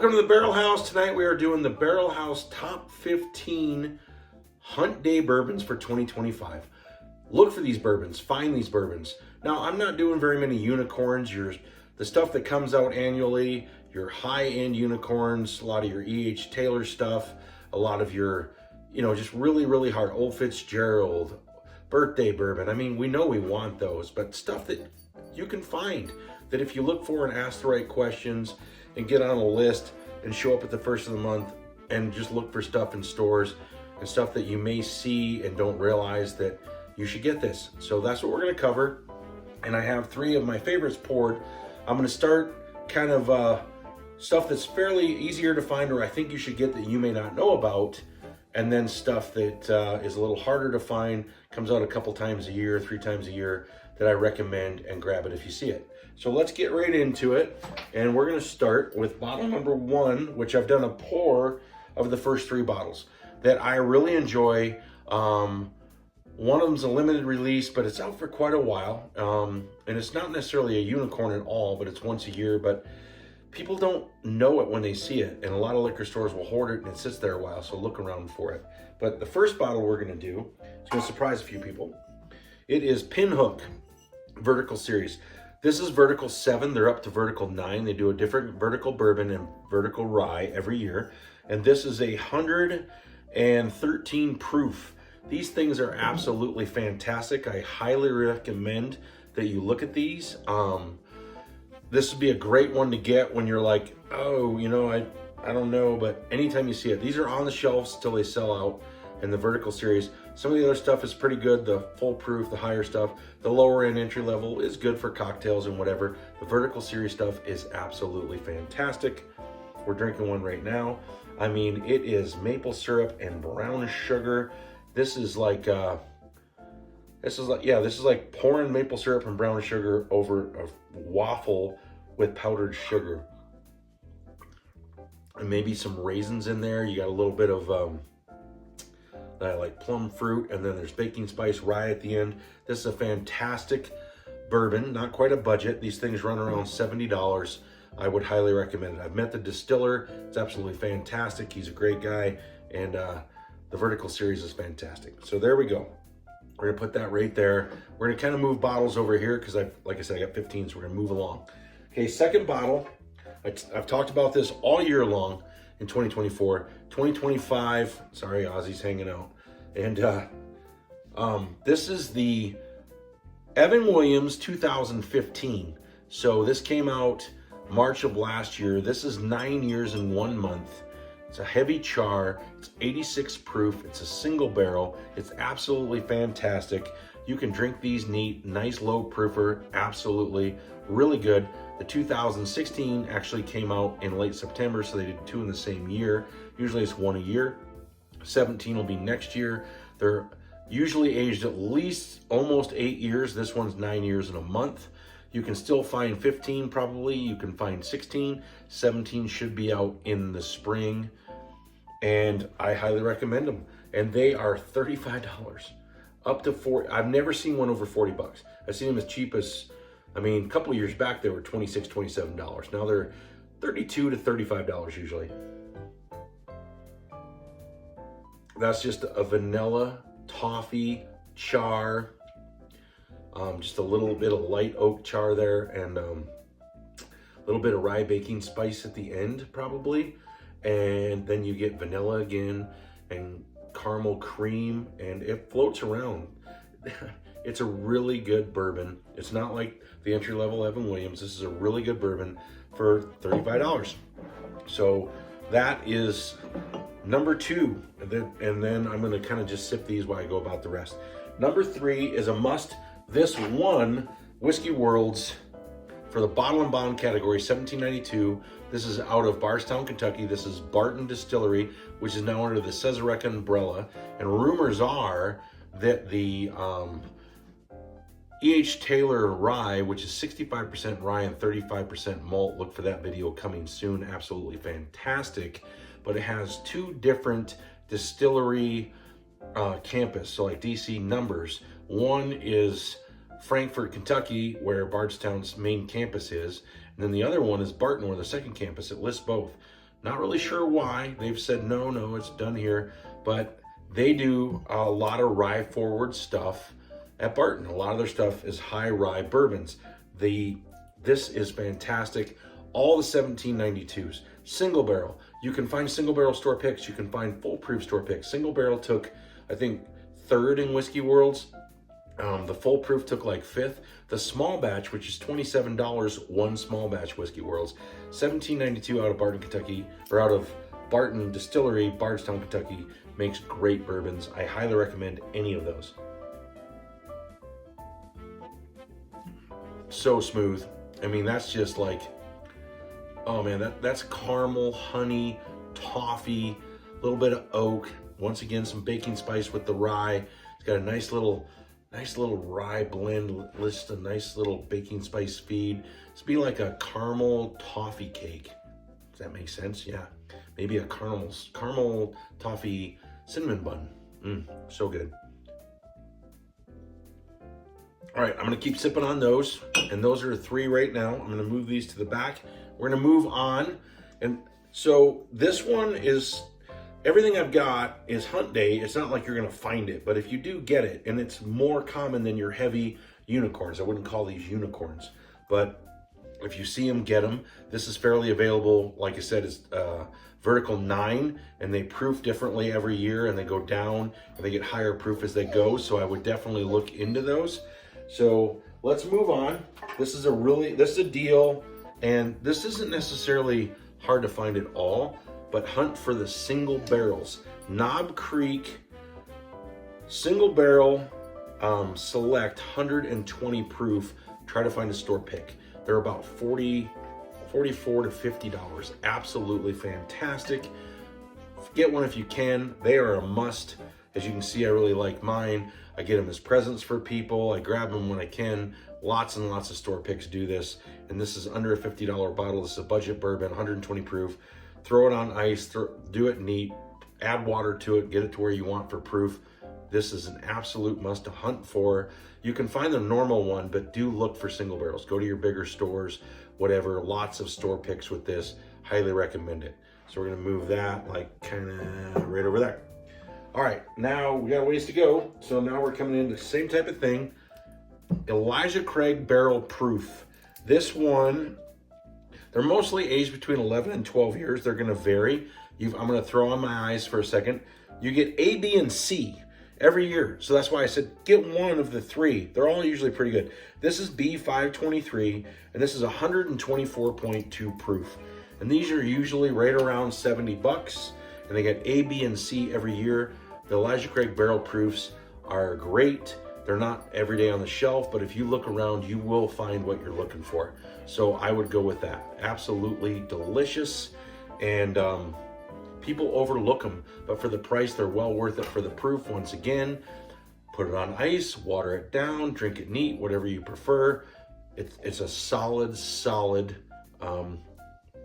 Welcome to the Barrel House. Tonight we are doing the Barrel House Top 15 Hunt Day Bourbons for 2025. Look for these bourbons, find these bourbons. Now, I'm not doing very many unicorns. The stuff that comes out annually, your high-end unicorns, a lot of your E.H. Taylor stuff, a lot of your, just really, really hard, Old Fitzgerald, birthday bourbon. I mean, we know we want those, but stuff that you can find, that if you look for and ask the right questions and get on a list and show up at the first of the month and just look for stuff in stores and stuff that you may see and don't realize that you should get this. So that's what we're going to cover. And I have three of my favorites poured. I'm going to start kind of stuff that's fairly easier to find or I think you should get that you may not know about. And then stuff that is a little harder to find, comes out a couple times a year, 3 times a year, that I recommend, and grab it if you see it. So let's get right into it. And we're gonna start with bottle number 1, which I've done a pour of the first 3 bottles that I really enjoy. One of them's a limited release, but it's out for quite a while. And it's not necessarily a unicorn at all, but it's once a year. But people don't know it when they see it, and a lot of liquor stores will hoard it and it sits there a while, so look around for it. But the first bottle we're gonna do is gonna surprise a few people. It is Pinhook Vertical Series. This is Vertical 7, they're up to Vertical 9. They do a different vertical bourbon and vertical rye every year. And this is 113 proof. These things are absolutely fantastic. I highly recommend that you look at these. This would be a great one to get when you're like, oh, I don't know, but anytime you see it. These are on the shelves till they sell out in the Vertical Series. Some of the other stuff is pretty good, the full proof, the higher stuff. The lower end entry level is good for cocktails and whatever. The Vertical Series stuff is absolutely fantastic. We're drinking one right now. I mean, it is maple syrup and brown sugar. This is like pouring maple syrup and brown sugar over a waffle with powdered sugar. And maybe some raisins in there. You got a little bit of like plum fruit, and then there's baking spice rye at the end. This is a fantastic bourbon, not quite a budget. These things run around $70. I would highly recommend it. I've met the distiller. It's absolutely fantastic. He's a great guy, and the Vertical Series is fantastic. So there we go. We're gonna put that right there. We're gonna kind of move bottles over here because like I said, I got 15, so we're gonna move along. Okay, second bottle. I've talked about this all year long in 2024. 2025, sorry, Ozzy's hanging out. And this is the Evan Williams 2015. So this came out March of last year. This is 9 years and 1 month. It's a heavy char, it's 86 proof, it's a single barrel, it's absolutely fantastic. You can drink these neat, nice low proofer, absolutely, really good. The 2016 actually came out in late September, so they did 2 in the same year. Usually it's 1 a year. 17 will be next year. They're usually aged at least almost 8 years. This one's 9 years and a month. You can still find 15 probably. You can find 16. 17 should be out in the spring. And I highly recommend them. And they are $35 up to $40. I've never seen one over $40. I've seen them as cheap as, a couple of years back, they were $26, $27. Now they're $32 to $35 usually. That's just a vanilla toffee char. Just a little bit of light oak char there, and a little bit of rye baking spice at the end probably. And then you get vanilla again and caramel cream, and it floats around. It's a really good bourbon. It's not like the entry-level Evan Williams. This is a really good bourbon for $35. So that is number 2. And then I'm gonna kind of just sip these while I go about the rest. Number 3 is a must. This won Whiskey Worlds for the bottle and bond category, 1792. This is out of Bardstown, Kentucky. This is Barton Distillery, which is now under the Cesarec umbrella. And rumors are that the E.H. Taylor rye, which is 65% rye and 35% malt, look for that video coming soon. Absolutely fantastic. But it has 2 different distillery campus, so like DC numbers. One is Frankfort, Kentucky, where Bardstown's main campus is, and then the other one is Barton, where the second campus. It lists both. Not really sure why. They've said, no, it's done here. But they do a lot of rye forward stuff at Barton. A lot of their stuff is high rye bourbons. This is fantastic. All the 1792s, single barrel. You can find single barrel store picks. You can find full proof store picks. Single barrel took, I think, 3rd in Whiskey Worlds. The full proof took like 5th. The small batch, which is $27, one small batch Whiskey Worlds, 1792 out of Barton, Kentucky, or out of Barton Distillery, Bardstown, Kentucky, makes great bourbons. I highly recommend any of those. So smooth. I mean, that's just like, oh man, that's caramel, honey, toffee, a little bit of oak. Once again, some baking spice with the rye. It's got a nice little rye blend, a nice little baking spice feed. It's be like a caramel toffee cake. Does that make sense? Yeah. Maybe a caramel toffee cinnamon bun. So good. All right, I'm gonna keep sipping on those, and those are 3 right now. I'm gonna move these to the back. We're gonna move on, and so this one is, everything I've got is Hunt Day. It's not like you're gonna find it, but if you do get it, and it's more common than your heavy unicorns. I wouldn't call these unicorns, but if you see them, get them. This is fairly available. Like I said, it's vertical 9, and they proof differently every year, and they go down, and they get higher proof as they go. So I would definitely look into those. So let's move on. This is a deal, and this isn't necessarily hard to find at all, but hunt for the single barrels. Knob Creek single barrel select 120 proof. Try to find a store pick. They're about $44 to $50. Absolutely fantastic. Get one if you can. They are a must. As you can see, I really like mine. I get them as presents for people. I grab them when I can. Lots and lots of store picks do this. And this is under a $50 bottle. This is a budget bourbon, 120 proof. Throw it on ice, do it neat, add water to it, get it to where you want for proof. This is an absolute must to hunt for. You can find the normal one, but do look for single barrels. Go to your bigger stores, whatever. Lots of store picks with this. Highly recommend it. So we're gonna move that like kind of right over there. All right, now we got a ways to go. So now we're coming into the same type of thing. Elijah Craig Barrel Proof. This one, they're mostly aged between 11 and 12 years. They're gonna vary. I'm gonna throw on my eyes for a second. You get A, B, and C every year. So that's why I said, get one of the 3. They're all usually pretty good. This is B523, and this is 124.2 proof. And these are usually right around $70, and they get A, B, and C every year. The Elijah Craig Barrel Proofs are great. They're not every day on the shelf, but if you look around, you will find what you're looking for. So I would go with that. Absolutely delicious, and people overlook them, but for the price, they're well worth it for the proof. Once again, put it on ice, water it down, drink it neat, whatever you prefer. It's a solid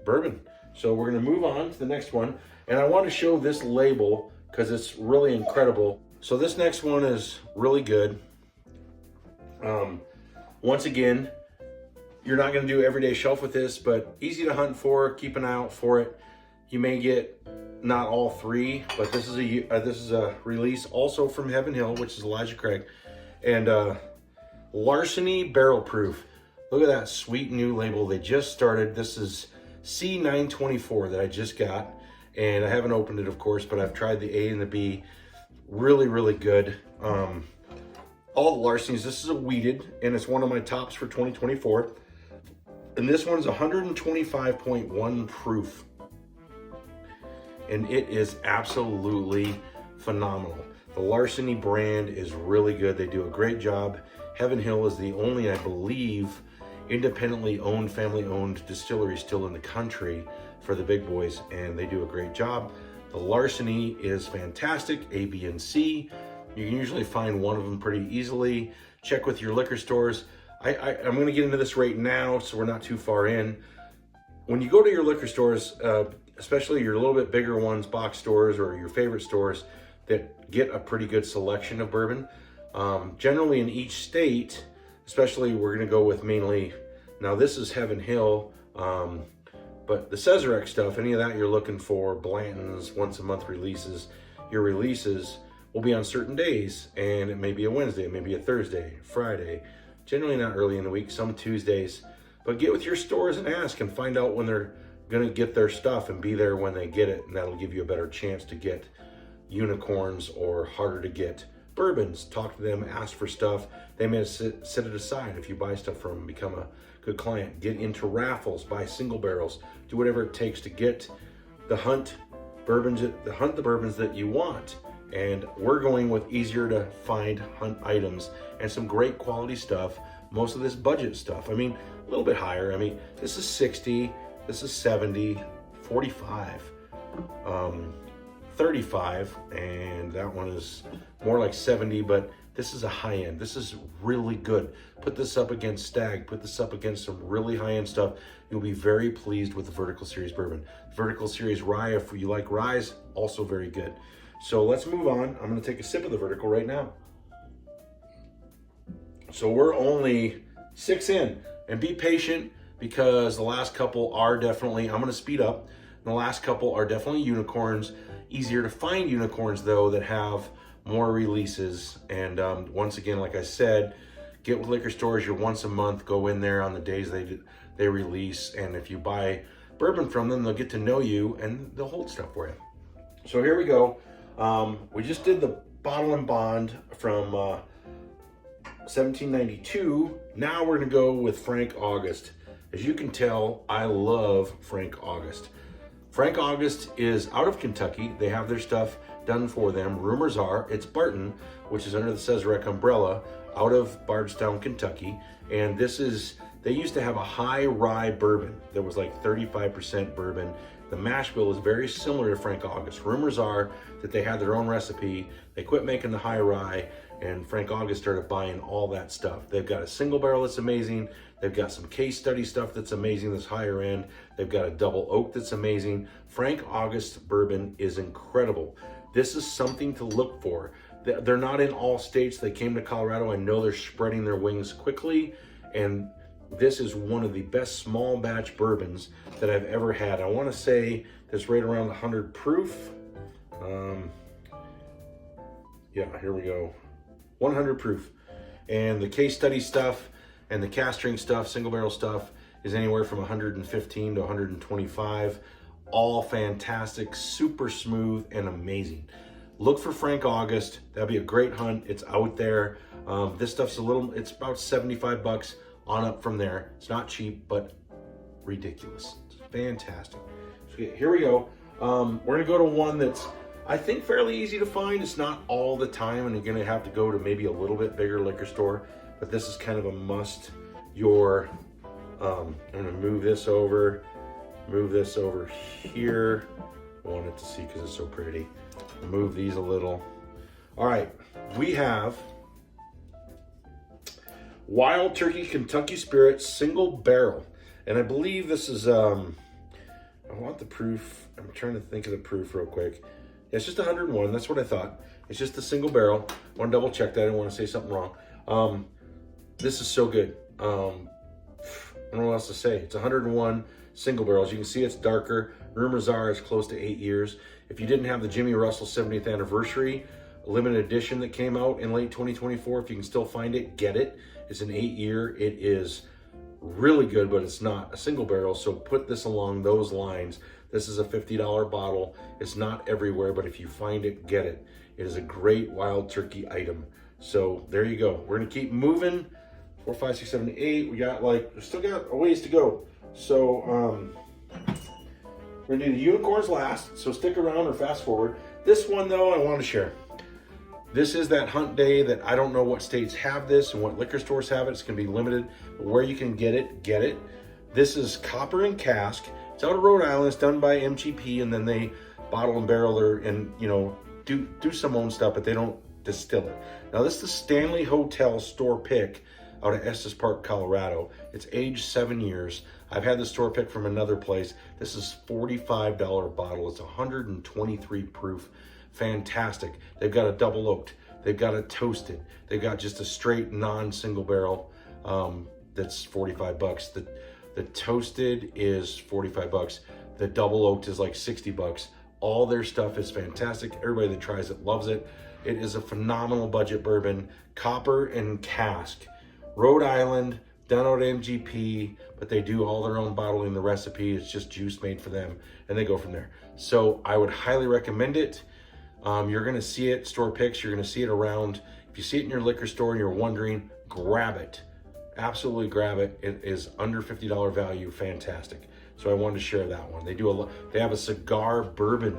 bourbon. So we're gonna move on to the next one, and I want to show this label because it's really incredible. So this next one is really good. Once again, you're not gonna do everyday shelf with this, but easy to hunt for. Keep an eye out for it. You may get not all 3, but this is a release also from Heaven Hill, which is Elijah Craig, and Larceny Barrel Proof. Look at that sweet new label they just started. This is C924 that I just got, and I haven't opened it, of course, but I've tried the A and the B. Really, really good. All the Larcenys. This is a wheated, and it's one of my tops for 2024. And this one's 125.1 proof. And it is absolutely phenomenal. The Larceny brand is really good. They do a great job. Heaven Hill is the only, I believe, independently owned, family owned distillery still in the country for the big boys, and they do a great job. The Larceny is fantastic, A, B, and C. You can usually find one of them pretty easily. Check with your liquor stores. I'm gonna get into this right now, so we're not too far in. When you go to your liquor stores, especially your little bit bigger ones, box stores, or your favorite stores that get a pretty good selection of bourbon, generally in each state, especially we're gonna go with mainly, now this is Heaven Hill, But the Sazerac stuff, any of that you're looking for, Blanton's once a month releases, your releases will be on certain days, and it may be a Wednesday, it may be a Thursday, Friday, generally not early in the week, some Tuesdays. But get with your stores and ask and find out when they're gonna get their stuff and be there when they get it, and that'll give you a better chance to get unicorns or harder to get bourbons. Talk to them, ask for stuff. They may set it aside if you buy stuff from them, become a good client. Get into raffles, buy single barrels, do whatever it takes to get the hunt the bourbons that you want. And we're going with easier to find hunt items and some great quality stuff. Most of this budget stuff, I mean, a little bit higher. I mean, this is 60, this is 70, 45, 35, and that one is more like 70, but this is a high end. This is really good. Put this up against Stag, put this up against some really high end stuff. You'll be very pleased with the Vertical Series bourbon. Vertical Series rye, if you like ryes, also very good. So let's move on. I'm gonna take a sip of the Vertical right now. So we're only 6 in, and be patient because the last couple are definitely, I'm gonna speed up. The last couple are definitely unicorns. Easier to find unicorns though that have more releases. And once again, like I said, get with liquor stores. You're once a month, go in there on the days they release. And if you buy bourbon from them, they'll get to know you and they'll hold stuff for you. So here we go. We just did the Bottle and Bond from 1792. Now we're gonna go with Frank August. As you can tell, I love Frank August. Frank August is out of Kentucky. They have their stuff done for them. Rumors are it's Barton, which is under the Sazerac umbrella, out of Bardstown, Kentucky. And this is, they used to have a high rye bourbon that was like 35% bourbon. The mash bill is very similar to Frank August. Rumors are that they had their own recipe. They quit making the high rye, and Frank August started buying all that stuff. They've got a single barrel that's amazing. They've got some case study stuff that's amazing, that's higher end. They've got a double oak that's amazing. Frank August bourbon is incredible. This is something to look for. They're not in all states. They came to Colorado. I know they're spreading their wings quickly, and this is one of the best small batch bourbons that I've ever had. I want to say that's right around 100 proof. Yeah, here we go. 100 proof. And the case study stuff and the cast string stuff, single barrel stuff, is anywhere from 115 to 125. All fantastic, super smooth, and amazing. Look for Frank August. That'd be a great hunt. It's out there. This stuff's it's about 75 bucks on up from there. It's not cheap, but ridiculous. It's fantastic. So here we go. We're gonna go to one that's, I think, fairly easy to find. It's not all the time, and you're gonna have to go to maybe a little bit bigger liquor store, but this is kind of a must. I'm gonna move this over here. I want it to see because it's so pretty. Move these a little. All right, we have Wild Turkey Kentucky Spirit single barrel, and I believe this is I want the proof. I'm trying to think of the proof real quick. It's just 101. That's what I thought. It's just a single barrel. I want to double check that. I don't want to say something wrong. This is so good. I don't know what else to say. It's 101 single barrels. You can see it's darker. Rumors are it's close to 8 years. If you didn't have the Jimmy Russell 70th anniversary limited edition that came out in late 2024, if you can still find it, get it. It's an 8-year. It is really good, but it's not a single barrel. So put this along those lines. This is a $50 bottle. It's not everywhere, but if you find it, get it. It is a great Wild Turkey item. So there you go. We're gonna keep moving. 4, 5, 6, 7, 8. We still got a ways to go. So we're gonna do the unicorns last. So stick around or fast forward. This one though, I want to share. This is that hunt day that I don't know what states have this and what liquor stores have it. It's gonna be limited, but where you can get it, get it. This is copper and cask. It's out of Rhode Island. It's done by MGP, and then they bottle and barrel it, and do some own stuff, but they don't distill it. Now this is the Stanley Hotel store pick out of Estes Park, Colorado. It's aged 7 years. I've had the store pick from another place. This is $45 bottle. It's 123 proof. Fantastic. They've got a double oaked. They've got a toasted. They've got just a straight non-single barrel that's 45 bucks. The The toasted is 45 bucks. The double oaked is like 60 bucks. All their stuff is fantastic. Everybody that tries it loves it. It is a phenomenal budget bourbon, copper and cask. Rhode Island, done out at MGP, but they do all their own bottling. The recipe is just juice made for them, and they go from there. So I would highly recommend it. You're gonna see it, store picks, you're gonna see it around. If you see it in your liquor store and you're wondering, grab it. Absolutely grab it. It is under $50 value, fantastic. So I wanted to share that one. They have a cigar bourbon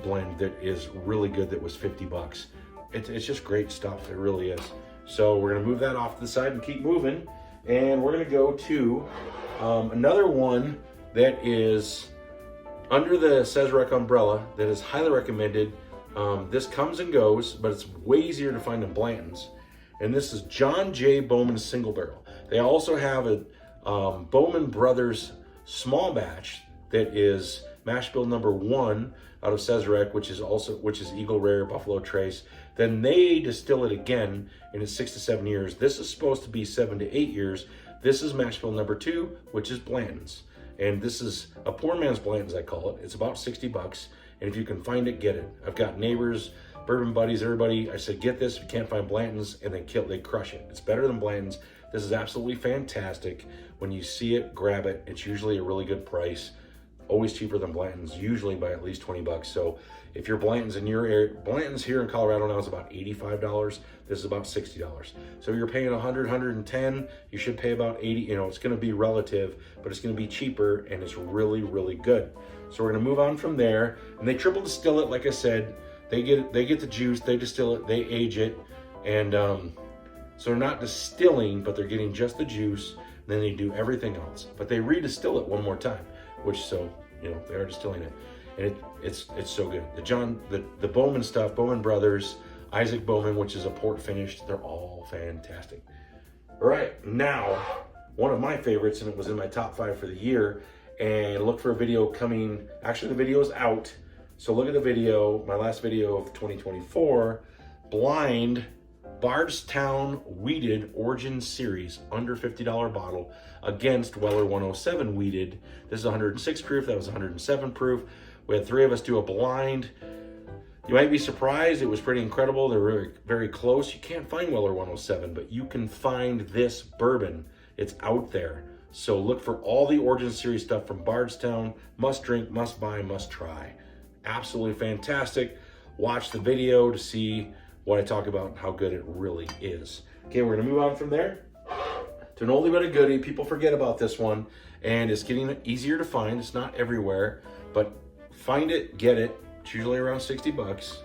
blend that is really good that was 50 bucks. It's just great stuff, it really is. So we're gonna move that off to the side and keep moving. And we're gonna go to another one that is under the Sazerac umbrella that is highly recommended. This comes and goes, but it's way easier to find than Blanton's. And this is John J. Bowman Single Barrel. They also have a Bowman Brothers small batch that is mash bill number 1 out of Sazerac, which is Eagle Rare, Buffalo Trace. Then they distill it again, and it's 6 to 7 years. This is supposed to be 7 to 8 years. This is mash bill number 2, which is Blanton's. And this is a poor man's Blanton's, I call it. It's about 60 bucks. And if you can find it, get it. I've got neighbors, bourbon buddies, everybody. I said, get this if you can't find Blanton's, and they crush it. It's better than Blanton's. This is absolutely fantastic. When you see it, grab it. It's usually a really good price. Always cheaper than Blanton's, usually by at least 20 bucks. So if you're Blanton's in your area, Blanton's here in Colorado now is about $85. This is about $60. So you're paying 100, 110, you should pay about 80. You know, it's gonna be relative, but it's gonna be cheaper, and it's really, really good. So we're gonna move on from there. And they triple distill it, like I said. They get the juice, they distill it, they age it. And so they're not distilling, but they're getting just the juice, and then they do everything else. But they redistill it one more time, they are distilling it. And it's so good. The Bowman stuff, Bowman Brothers, Isaac Bowman, which is a port finished, they're all fantastic. All right, now, one of my favorites, and it was in my top 5 for the year, and look for a video coming, actually the video is out, so look at the video, my last video of 2024, Blind Bardstown Wheated Origin Series, under $50 bottle, against Weller 107 Wheated. This is 106 proof, that was 107 proof. We had 3 of us do a blind. You might be surprised, it was pretty incredible. They're very, very close. You can't find Weller 107, but you can find this bourbon. It's out there. So look for all the Origin Series stuff from Bardstown. Must drink, must buy, must try. Absolutely fantastic. Watch the video to see what I talk about and how good it really is. Okay, we're gonna move on from there to an oldie but a goodie. People forget about this one, and it's getting easier to find. It's not everywhere, but find it, get it. It's usually around 60 bucks.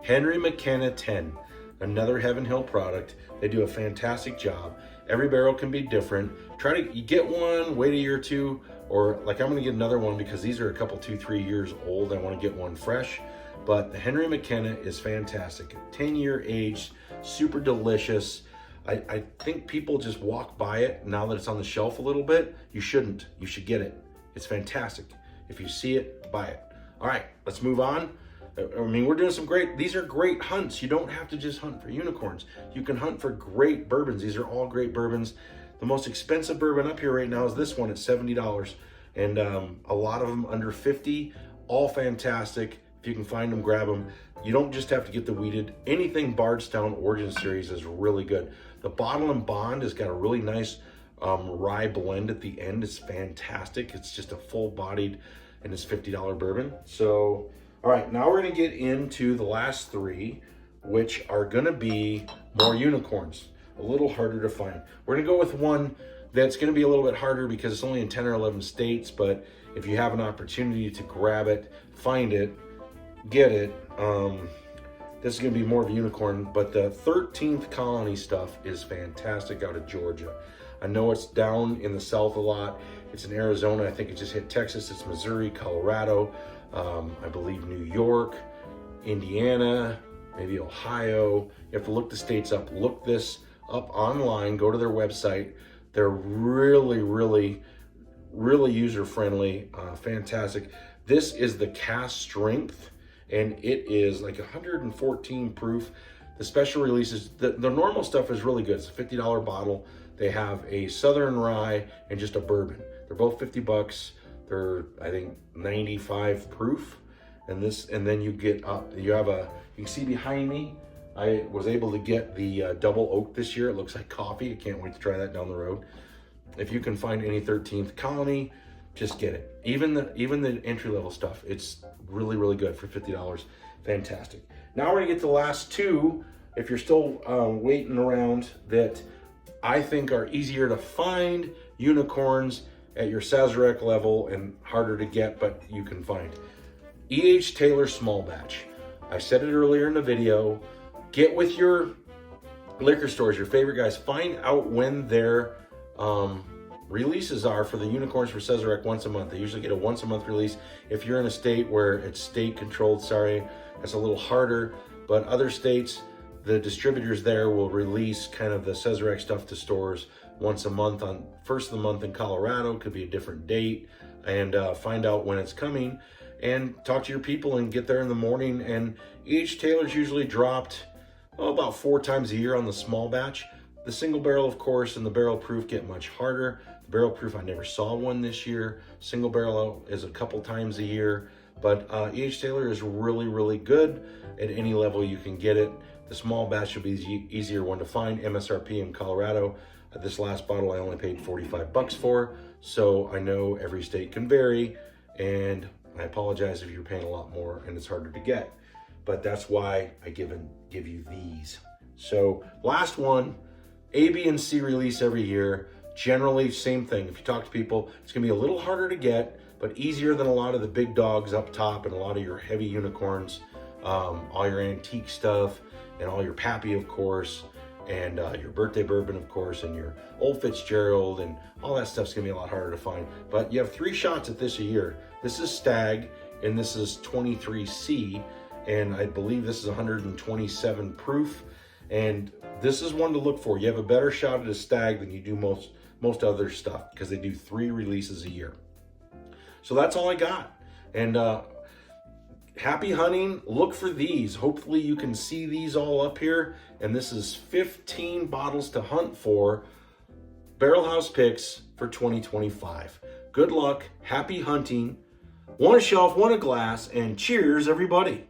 Henry McKenna 10, another Heaven Hill product. They do a fantastic job. Every barrel can be different. Try to get one, wait a year or two, or like I'm gonna get another one because these are a couple, 2-3 years old. I wanna get one fresh. But the Henry McKenna is fantastic. 10-year aged, super delicious. I think people just walk by it now that it's on the shelf a little bit. You shouldn't. You should get it. It's fantastic. If you see it, buy it. All right, let's move on. I mean, we're doing these are great hunts. You don't have to just hunt for unicorns. You can hunt for great bourbons. These are all great bourbons. The most expensive bourbon up here right now is this one at $70. And a lot of them under 50, all fantastic. If you can find them, grab them. You don't just have to get the wheated. Anything Bardstown Origin Series is really good. The Bottle and Bond has got a really nice rye blend at the end. It's fantastic. It's just a full-bodied, and it's $50 bourbon. So, all right, now we're gonna get into the last 3, which are gonna be more unicorns, a little harder to find. We're gonna go with one that's gonna be a little bit harder because it's only in 10 or 11 states, but if you have an opportunity to grab it, find it, get it. This is gonna be more of a unicorn, but the 13th Colony stuff is fantastic out of Georgia. I know it's down in the south a lot. It's in Arizona. I think it just hit Texas. It's Missouri, Colorado, I believe New York, Indiana, maybe Ohio. You have to look the states up. Look this up online. Go to their website. They're really, really, really user-friendly, fantastic. This is the cast strength, and it is like 114 proof. The special releases, the normal stuff is really good. It's a $50 bottle. They have a Southern Rye and just a bourbon. They're both 50 bucks. They're, I think, 95 proof. And then you get you can see behind me, I was able to get the double oak this year. It looks like coffee. I can't wait to try that down the road. If you can find any 13th Colony, just get it. Even the entry-level stuff, it's really, really good for $50. Fantastic. Now we're gonna get to the last two, if you're still waiting around, that I think are easier to find unicorns at your Sazerac level and harder to get, but you can find. E.H. Taylor Small Batch. I said it earlier in the video. Get with your liquor stores, your favorite guys. Find out when their releases are for the unicorns for Sazerac once a month. They usually get a once a month release. If you're in a state where it's state controlled, sorry, that's a little harder. But other states, the distributors there will release kind of the Sazerac stuff to stores once a month. On first of the month in Colorado, could be a different date, and find out when it's coming and talk to your people and get there in the morning. And each Taylor's usually dropped about 4 times a year on the small batch. The single barrel, of course, and the barrel proof get much harder. The barrel proof, I never saw one this year. Single barrel is a couple times a year, but E.H. Taylor is really, really good at any level you can get it. The small batch should be the easier one to find. MSRP in Colorado. This last bottle I only paid 45 bucks for, so I know every state can vary, and I apologize if you're paying a lot more and it's harder to get, but that's why I give you these. So last one, A, B, and C release every year. Generally, same thing. If you talk to people, it's gonna be a little harder to get, but easier than a lot of the big dogs up top and a lot of your heavy unicorns, all your antique stuff, and all your Pappy, of course, and your birthday bourbon, of course, and your Old Fitzgerald, and all that stuff's gonna be a lot harder to find. But you have 3 shots at this a year. This is Stag, and this is 23C, and I believe this is 127 proof. And this is one to look for. You have a better shot at a Stag than you do most other stuff, because they do 3 releases a year. So that's all I got. And happy hunting. Look for these. Hopefully you can see these all up here. And this is 15 bottles to hunt for. Barrel House picks for 2025. Good luck. Happy hunting. One a shelf, one a glass, and cheers, everybody.